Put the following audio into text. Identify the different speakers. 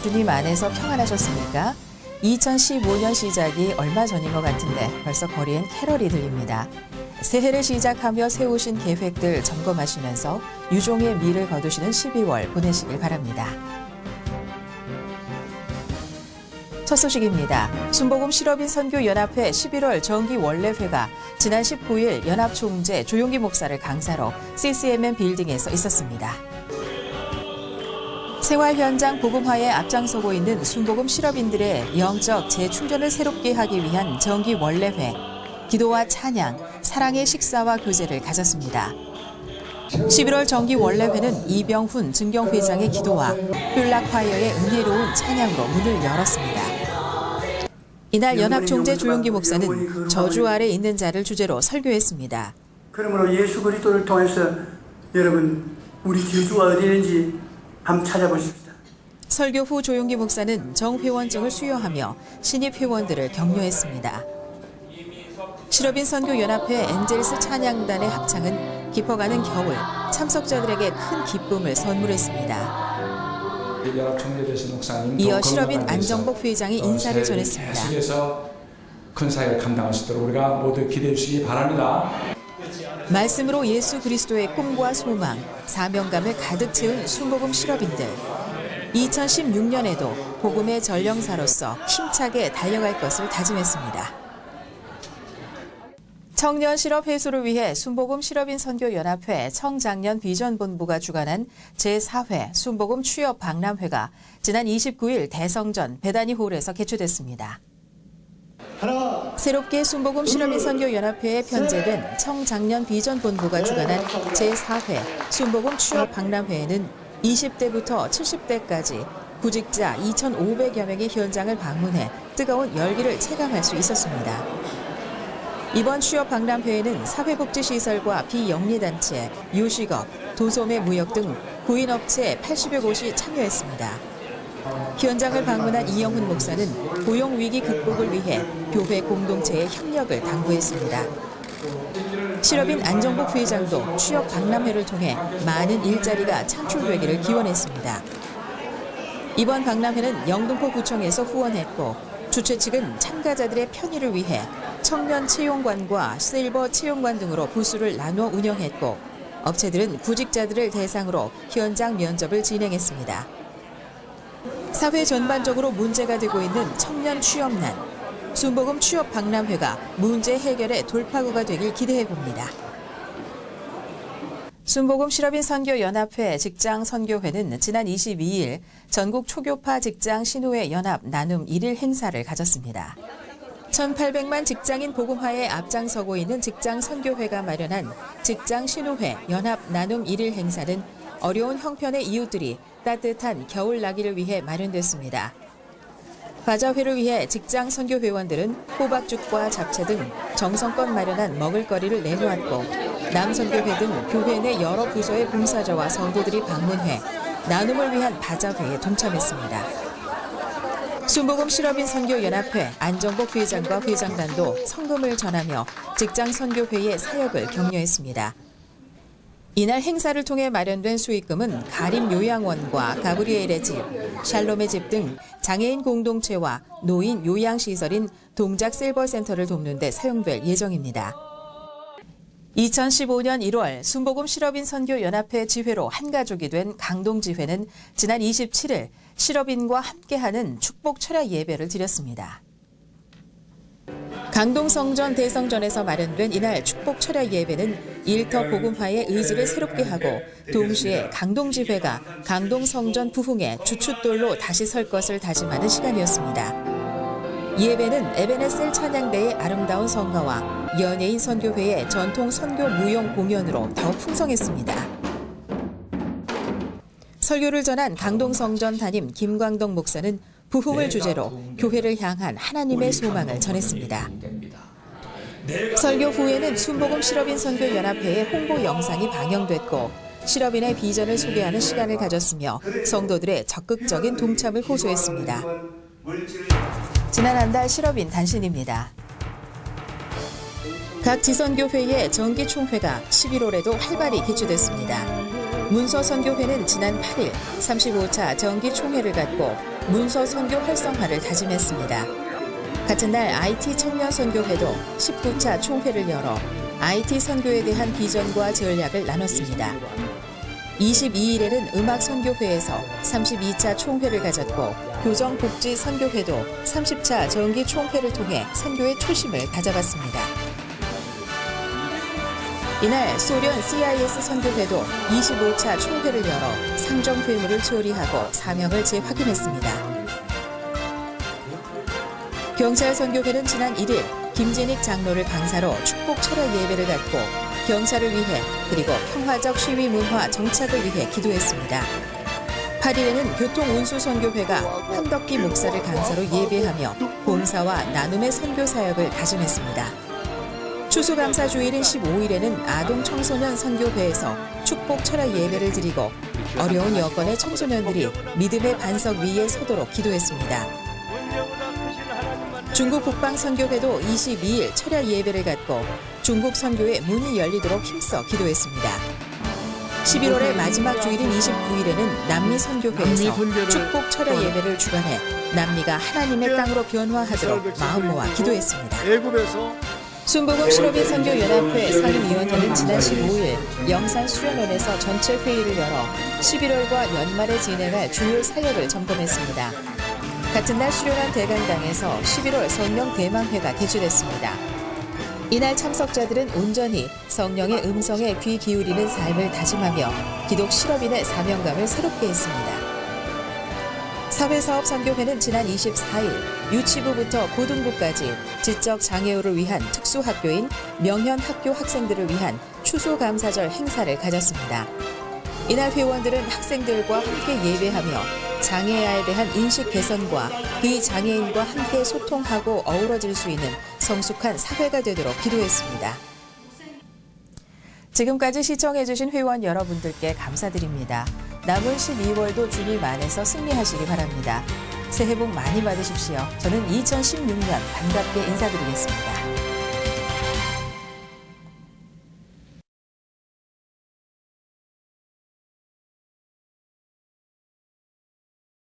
Speaker 1: 주님 안에서 평안하셨습니까? 2015년 시작이 얼마 전인 것 같은데 벌써 거리엔 캐럴이 들립니다. 새해를 시작하며 세우신 계획들 점검하시면서 유종의 미를 거두시는 12월 보내시길 바랍니다. 첫 소식입니다. 순복음 실업인 선교연합회 11월 정기 원래회가 지난 19일 연합총재 조용기 목사를 강사로 CCMN 빌딩에서 있었습니다. 생활 현장 복음화에 앞장서고 있는 순복음 실업인들의 영적 재충전을 새롭게 하기 위한 정기 원래회, 기도와 찬양, 사랑의 식사와 교제를 가졌습니다. 11월 정기 원래회는 이병훈 증경회장의 기도와 훌락화여의 은혜로운 찬양으로 문을 열었습니다. 이날 연합총재 조용기 목사는 저주 아래 있는 자를 주제로 설교했습니다.
Speaker 2: 그러므로 예수 그리스도를 통해서 여러분 우리 저주가 어디 있는지 한번 찾아보십시다.
Speaker 1: 설교 후 조용기 목사는 정회원증을 수여하며 신입 회원들을 격려했습니다. 실업인 선교연합회 엔젤스 찬양단의 합창은 깊어가는 겨울 참석자들에게 큰 기쁨을 선물했습니다. 이어 실업인 안정복 회장이 인사를 전했습니다.
Speaker 3: 계속해서 큰 사역을 감당할 수 있도록 우리가 모두 기대해 주시기 바랍니다.
Speaker 1: 말씀으로 예수 그리스도의 꿈과 소망, 사명감을 가득 채운 순복음 실업인들. 2016년에도 복음의 전령사로서 힘차게 달려갈 것을 다짐했습니다. 청년 실업 해소를 위해 순복음 실업인 선교연합회 청장년 비전본부가 주관한 제4회 순복음 취업 박람회가 지난 29일 대성전 베다니홀에서 개최됐습니다. 새롭게 순복음 실업인 선교연합회에 편제된 청장년 비전본부가 주관한 제4회 순복음 취업 박람회에는 20대부터 70대까지 구직자 2,500여 명이 현장을 방문해 뜨거운 열기를 체감할 수 있었습니다. 이번 취업 박람회에는 사회복지시설과 비영리단체, 요식업, 도소매 무역 등 구인업체 80여 곳이 참여했습니다. 현장을 방문한 이영훈 목사는 고용위기 극복을 위해 교회 공동체의 협력을 당부했습니다. 실업인 안정복 회장도 취업 박람회를 통해 많은 일자리가 창출되기를 기원했습니다. 이번 박람회는 영등포구청에서 후원했고 주최 측은 참가자들의 편의를 위해 청년 채용관과 실버 채용관 등으로 부스를 나누어 운영했고 업체들은 구직자들을 대상으로 현장 면접을 진행했습니다. 사회 전반적으로 문제가 되고 있는 청년 취업난, 순복음 취업 박람회가 문제 해결의 돌파구가 되길 기대해봅니다. 순복음 실업인 선교연합회 직장선교회는 지난 22일 전국 초교파 직장 신우회 연합 나눔 1일 행사를 가졌습니다. 1,800만 직장인 복음화에 앞장서고 있는 직장선교회가 마련한 직장 신우회 연합 나눔 1일 행사는 어려운 형편의 이웃들이 따뜻한 겨울 나기를 위해 마련됐습니다. 바자회를 위해 직장 선교 회원들은 호박죽과 잡채 등 정성껏 마련한 먹을거리를 내놓았고 남선교회 등 교회 내 여러 부서의 봉사자와 성도들이 방문해 나눔을 위한 바자회에 동참했습니다. 순복음 실업인 선교연합회 안정복 회장과 회장단도 성금을 전하며 직장 선교회의 사역을 격려했습니다. 이날 행사를 통해 마련된 수익금은 가림 요양원과 가브리엘의 집, 샬롬의 집 등 장애인 공동체와 노인 요양시설인 동작 실버센터를 돕는 데 사용될 예정입니다. 2015년 1월 순복음 실업인 선교연합회 지회로 한가족이 된 강동지회는 지난 27일 실업인과 함께하는 축복 철야 예배를 드렸습니다. 강동성전 대성전에서 마련된 이날 축복 철야 예배는 일터 복음화의 의지를 새롭게 하고 동시에 강동지회가 강동성전 부흥의 주춧돌로 다시 설 것을 다짐하는 시간이었습니다. 예배는 에베네셀 찬양대의 아름다운 성가와 연예인 선교회의 전통 선교 무용 공연으로 더욱 풍성했습니다. 설교를 전한 강동성전 담임 김광덕 목사는 부흥을 주제로 교회를 향한 하나님의 소망을 전했습니다. 설교 후에는 순복음 실업인 선교연합회의 홍보 영상이 방영됐고 실업인의 비전을 소개하는 시간을 가졌으며 성도들의 적극적인 동참을 호소했습니다. 지난한달 실업인 단신입니다. 각 지선교회의 정기총회가 11월에도 활발히 개최됐습니다. 문서선교회는 지난 8일 35차 정기 총회를 갖고 문서선교 활성화를 다짐했습니다. 같은 날 IT 청년선교회도 19차 총회를 열어 IT 선교에 대한 비전과 전략을 나눴습니다. 22일에는 음악선교회에서 32차 총회를 가졌고 교정복지선교회도 30차 정기 총회를 통해 선교의 초심을 다져봤습니다. 이날 소련 CIS 선교회도 25차 총회를 열어 상정 회무를 처리하고 사명을 재확인했습니다. 경찰 선교회는 지난 1일 김진익 장로를 강사로 축복 철야 예배를 갖고 경찰을 위해 그리고 평화적 시위 문화 정착을 위해 기도했습니다. 8일에는 교통운수선교회가 한덕기 목사를 강사로 예배하며 봉사와 나눔의 선교 사역을 다짐했습니다. 추수감사 주일인 15일에는 아동청소년 선교회에서 축복 철야 예배를 드리고 어려운 여건의 청소년들이 믿음의 반석 위에 서도록 기도했습니다. 중국 북방선교회도 22일 철야 예배를 갖고 중국 선교의 문이 열리도록 힘써 기도했습니다. 11월의 마지막 주일인 29일에는 남미 선교회에서 축복 철야 예배를 주관해 남미가 하나님의 땅으로 변화하도록 마음 모아 기도했습니다. 순복음 실업인 선교연합회 상임위원회는 지난 15일 영산 수련원에서 전체 회의를 열어 11월과 연말에 진행할 주요 사역을 점검했습니다. 같은 날 수련원 대강당에서 11월 성령 대망회가 개최됐습니다. 이날 참석자들은 온전히 성령의 음성에 귀 기울이는 삶을 다짐하며 기독 실업인의 사명감을 새롭게 했습니다. 사회사업선교회는 지난 24일 유치부부터 고등부까지 지적 장애우를 위한 특수학교인 명현학교 학생들을 위한 추수감사절 행사를 가졌습니다. 이날 회원들은 학생들과 함께 예배하며 장애아에 대한 인식 개선과 비장애인과 함께 소통하고 어우러질 수 있는 성숙한 사회가 되도록 기도했습니다. 지금까지 시청해주신 회원 여러분들께 감사드립니다. 남은 12월도 주님 안에서 승리하시기 바랍니다. 새해 복 많이 받으십시오. 저는 2016년 반갑게 인사드리겠습니다.